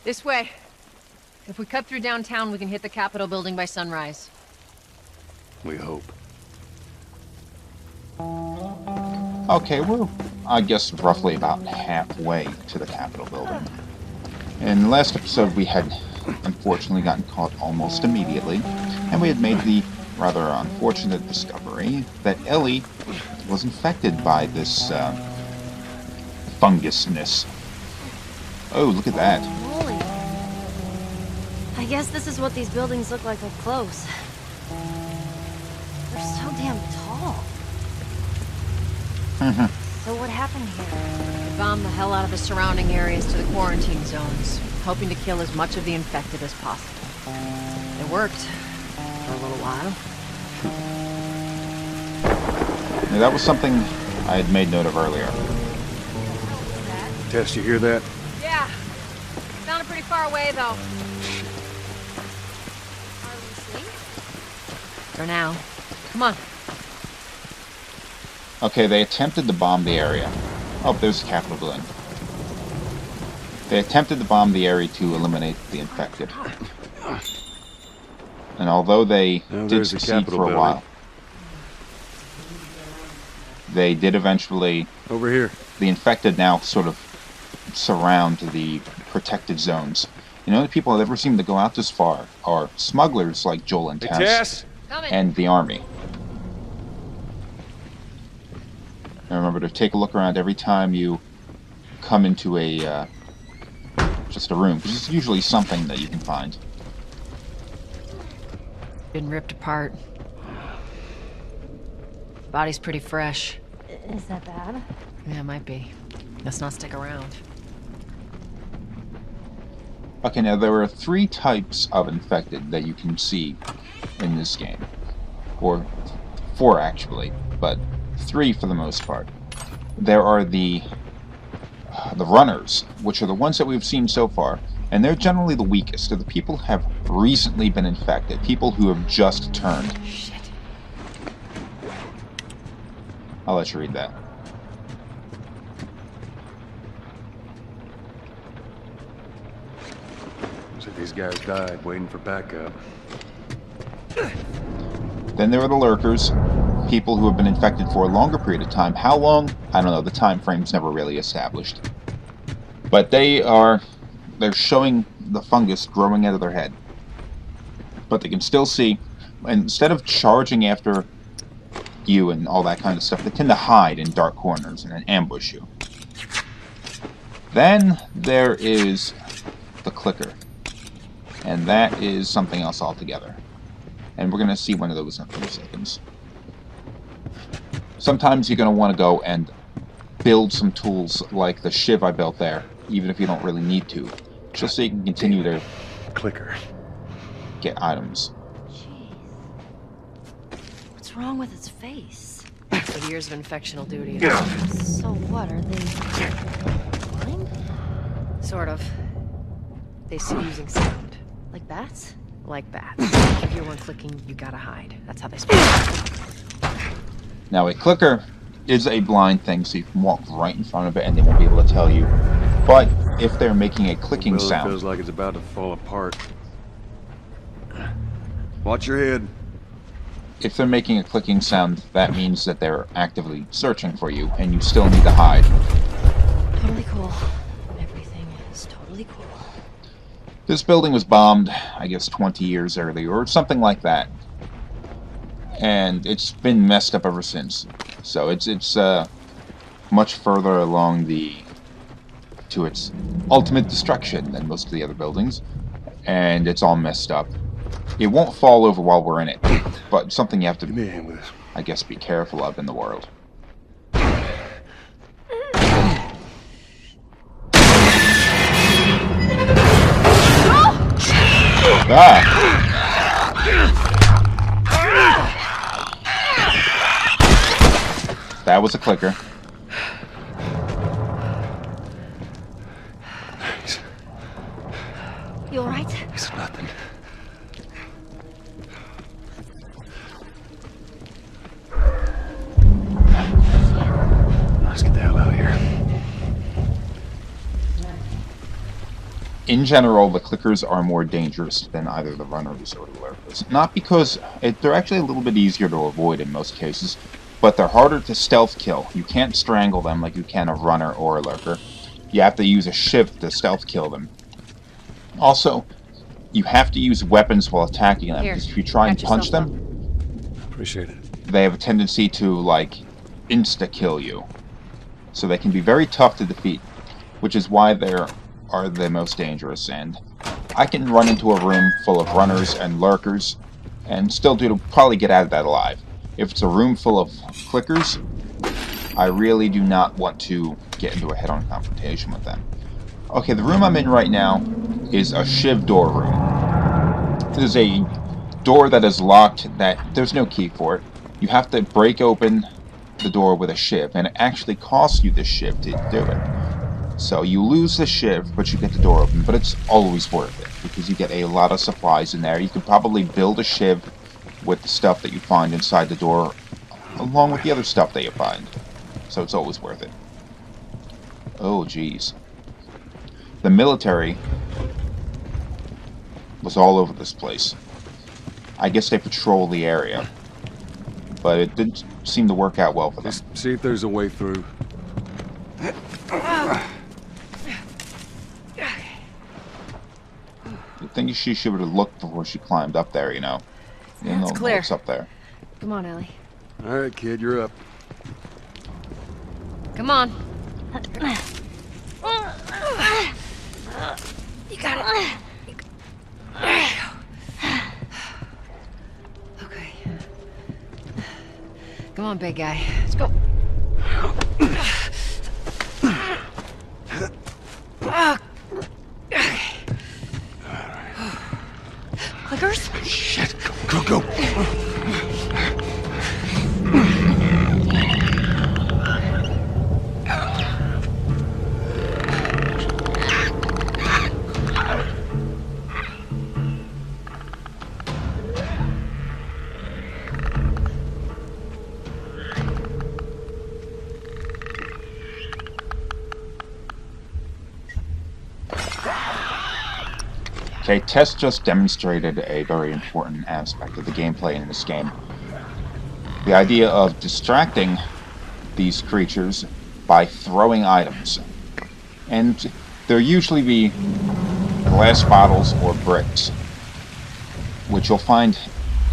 This way. If we cut through downtown, we can hit the Capitol building by sunrise. We hope. Okay, we're, I guess, roughly about halfway to the Capitol building. In the last episode, we had unfortunately gotten caught almost immediately, and we had made the rather unfortunate discovery that Ellie was infected by this fungusness. Oh, look at that. Holy. I guess this is what these buildings look like up close. They're so damn tall. So what happened here? We bombed the hell out of the surrounding areas to the quarantine zones, hoping to kill as much of the infected as possible. It worked. For a little while. Now, that was something I had made note of earlier. Tess, you hear that? Yeah. Sounded pretty far away, though. Are we safe? For now. Come on. Okay, they attempted to bomb the area. Oh, there's the Capitol building. They attempted to bomb the area to eliminate the infected. And although they did succeed for a while, they did eventually... Over here. The infected now sort of surround the protected zones. You know, the people that ever seem to go out this far are smugglers like Joel and Tess, and the army. And remember to take a look around every time you come into a just a room, because it's usually something that you can find. Been ripped apart. Body's pretty fresh. Is that bad? Yeah, it might be. Let's not stick around. Okay, now there are 3 types of infected that you can see in this game. Or 4 actually, but 3 for the most part. There are the runners, which are the ones that we've seen so far, and they're generally the weakest. They're the people who have recently been infected, people who have just turned. Shit. I'll let you read that. So these guys died waiting for backup. Then there are the lurkers, people who have been infected for a longer period of time. How long? I don't know. The time frame's never really established. But they're showing the fungus growing out of their head. But they can still see, and instead of charging after you and all that kind of stuff, they tend to hide in dark corners and then ambush you. Then there is the clicker. And that is something else altogether. And we're going to see one of those in a few seconds. Sometimes you're going to want to go and build some tools like the shiv I built there, even if you don't really need to, just so you can continue to clicker. Get items. Jeez. What's wrong with its face? The years of infectional duty. So what, are they blind? Sort of. They see using sound. Like bats? Like bats. If you hear one clicking, you gotta hide. That's how they speak. Now, a clicker is a blind thing, so you can walk right in front of it and they won't be able to tell you. But if they're making a clicking Well, sound... It feels like it's about to fall apart. Watch your head. If they're making a clicking sound, that means that they're actively searching for you, and you still need to hide. Totally cool. Everything is totally cool. This building was bombed, I guess, 20 years earlier, or something like that. And it's been messed up ever since. So it's much further along to its ultimate destruction than most of the other buildings. And it's all messed up. It won't fall over while we're in it, but something you have to, Give me a hand with this. I guess, be careful of in the world. Ah! That was a clicker. Nice. You alright? It's nothing. Let's get the hell out of here. in general, the clickers are more dangerous than either the runners or the lurkers. Not because they're actually a little bit easier to avoid in most cases, but they're harder to stealth kill. You can't strangle them like you can a runner or a lurker. You have to use a shiv to stealth kill them. Also, you have to use weapons while attacking them, Here, because if you try and patch punch yourself them, Appreciate it. they have a tendency to, like, insta-kill you. So they can be very tough to defeat, which is why they're the most dangerous. And I can run into a room full of runners and lurkers and still probably get out of that alive. If it's a room full of clickers, I really do not want to get into a head-on confrontation with them. Okay, the room I'm in right now is a shiv door room. It is a door that is locked, that there's no key for it. You have to break open the door with a shiv, and it actually costs you the shiv to do it. So you lose the shiv, but you get the door open, but it's always worth it, because you get a lot of supplies in there. You could probably build a shiv with the stuff that you find inside the door, along with the other stuff that you find. So it's always worth it. Oh, jeez. The military was all over this place. I guess they patrol the area, but it didn't seem to work out well for them. Just see if there's a way through. I think she should have looked before she climbed up there, you know. You It's know clear. what's up there. Come on, Ellie. All right, kid, you're up. Come on. You got it. Okay. Come on, big guy. Let's go. Clickers? Shit, go. Okay, Tess just demonstrated a very important aspect of the gameplay in this game. The idea of distracting these creatures by throwing items. And there usually be glass bottles or bricks, which you'll find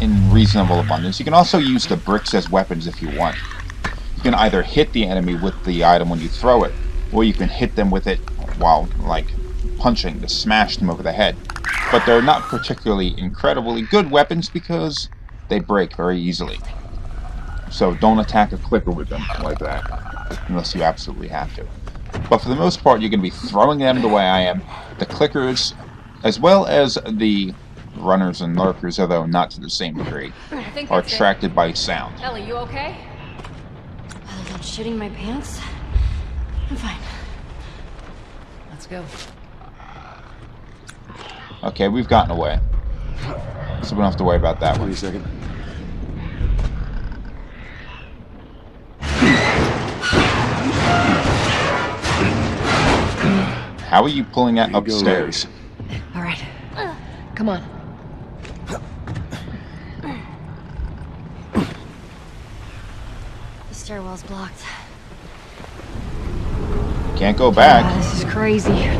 in reasonable abundance. You can also use the bricks as weapons if you want. You can either hit the enemy with the item when you throw it, or you can hit them with it while, like, punching to smash them over the head. But they're not particularly incredibly good weapons because they break very easily. So don't attack a clicker with them like that, unless you absolutely have to. But for the most part, you're going to be throwing them the way I am. The clickers, as well as the runners and lurkers, although not to the same degree, are attracted by sound. Ellie, you okay? Other than shitting my pants, I'm fine. Let's go. Okay, we've gotten away. So we don't have to worry about that one. 20 seconds. How are you pulling that There you go, upstairs? All right. Come on. The stairwell's blocked. Can't go back. Ah, this is crazy.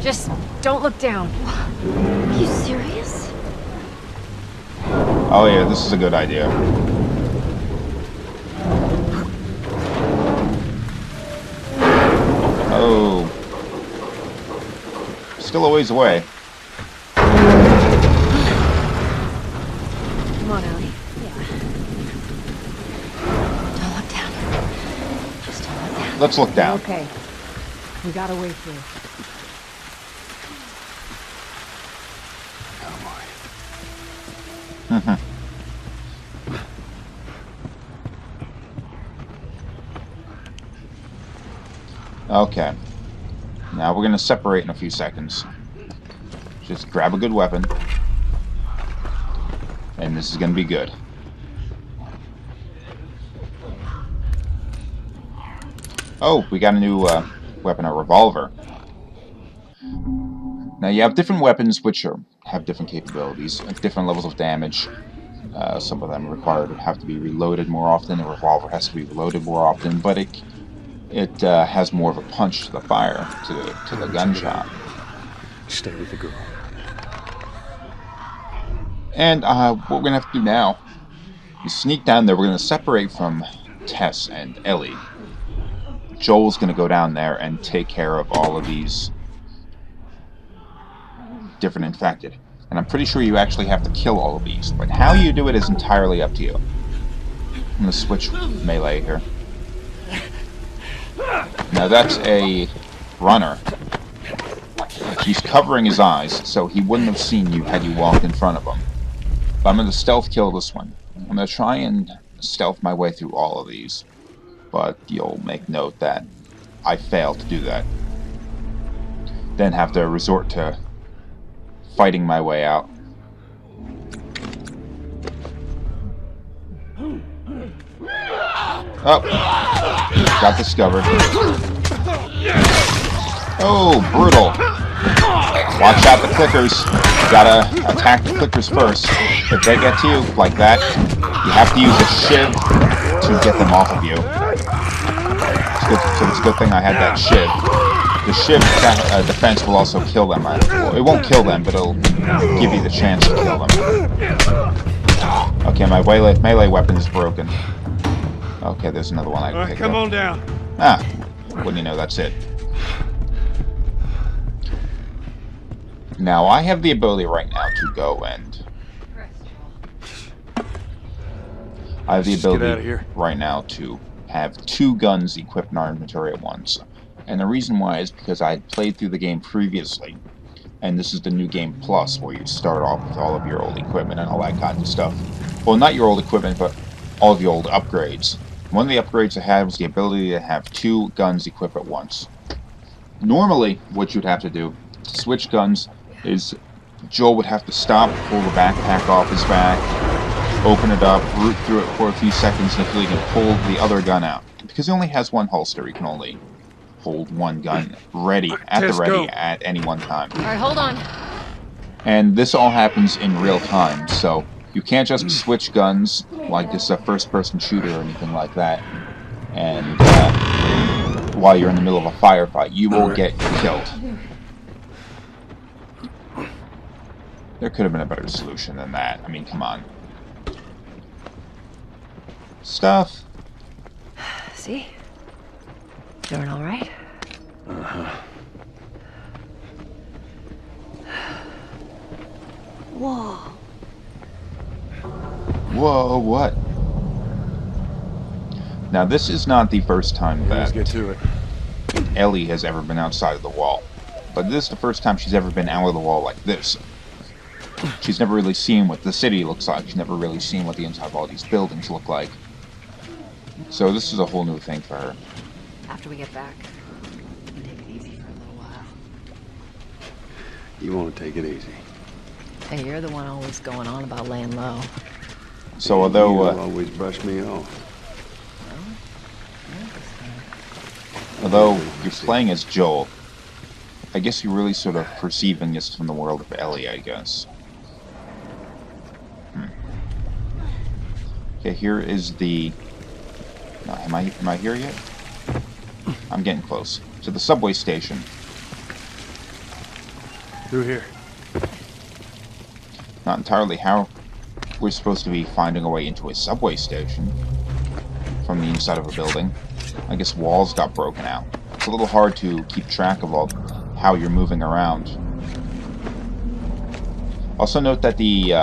Just don't look down. Are you serious? Oh yeah, this is a good idea. Oh. Still a ways away. Come on, Ellie. Yeah. Don't look down. Just don't look down. Let's look down. Okay. We got a way through. Okay. Now we're going to separate in a few seconds. Just grab a good weapon. And this is going to be good. Oh, we got a new weapon, a revolver. Now you have different weapons which have different capabilities, different levels of damage. Some of them have to be reloaded more often. The revolver has to be reloaded more often, but it has more of a punch to the fire, to the gunshot. Stay with the girl. And what we're gonna have to do now is sneak down there. We're gonna separate from Tess and Ellie. Joel's gonna go down there and take care of all of these different infected. And I'm pretty sure you actually have to kill all of these, but how you do it is entirely up to you. I'm gonna switch melee here. Now that's a runner. He's covering his eyes, so he wouldn't have seen you had you walked in front of him. But I'm gonna stealth kill this one. I'm gonna try and stealth my way through all of these, but you'll make note that I failed to do that. Then have to resort to fighting my way out. Oh, got discovered. Oh, brutal. Watch out the clickers. You gotta attack the clickers first. If they get to you like that, you have to use a shiv to get them off of you. So it's a good thing I had that shiv. The shiv defense will also kill them. Well, it won't kill them, but it'll give you the chance to kill them. Okay, my melee weapon is broken. Okay, there's another one I can pick up. Come on down. Ah, wouldn't you know, that's it. Now, I have the ability right now to go and... I have the ability right now to have 2 guns equipped in our inventory at once. And the reason why is because I had played through the game previously. And this is the new game plus, where you start off with all of your old equipment and all that kind of stuff. Well, not your old equipment, but all of your old upgrades. One of the upgrades I had was the ability to have 2 guns equipped at once. Normally, what you'd have to do to switch guns is Joel would have to stop, pull the backpack off his back, open it up, root through it for a few seconds until he can pull the other gun out. Because he only has 1 holster, he can only hold 1 gun ready, at the ready, at any one time. Alright, hold on. And this all happens in real time, so you can't just switch guns like this is a first-person shooter or anything like that. And while you're in the middle of a firefight, you will get killed. There could have been a better solution than that. I mean, come on. Stuff. See? Doing alright? Uh-huh. Whoa. Whoa, what? Now, this is not the first time Let's that get to it. Ellie has ever been outside of the wall. But this is the first time she's ever been out of the wall like this. She's never really seen what the city looks like. She's never really seen what the inside of all these buildings look like. So this is a whole new thing for her. After we get back, we can take it easy for a little while. You want to take it easy. Hey, you're the one always going on about laying low. So although You always brush me off. you're playing as Joel, I guess you're really sort of perceiving this from the world of Ellie, I guess. Okay, here is the... No, am I here yet? I'm getting close. To the subway station. Through here. Not entirely how we're supposed to be finding a way into a subway station from the inside of a building. I guess walls got broken out. It's a little hard to keep track of how you're moving around. Also note that the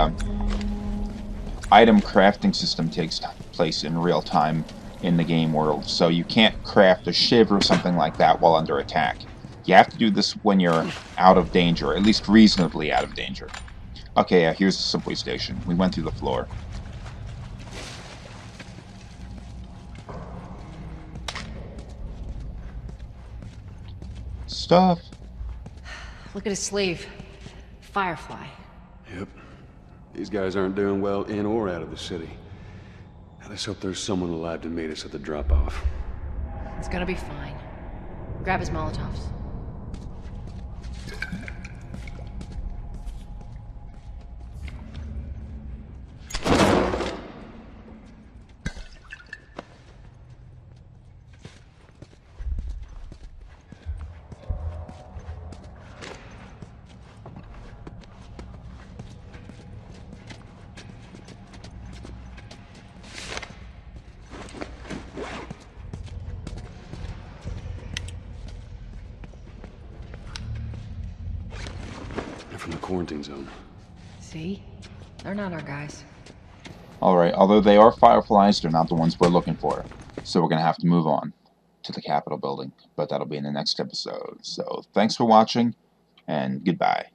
item crafting system takes place in real time in the game world, so you can't craft a shiv or something like that while under attack. You have to do this when you're out of danger, at least reasonably out of danger. Okay, yeah, here's the subway station. We went through the floor. Stuff. Look at his sleeve. Firefly. Yep. These guys aren't doing well in or out of the city. Let's hope there's someone alive to meet us at the drop-off. It's gonna be fine. Grab his Molotovs. from the quarantine zone. See? They're not our guys. Alright, although they are fireflies, they're not the ones we're looking for. So we're going to have to move on to the Capitol building. But that'll be in the next episode. So thanks for watching, and goodbye.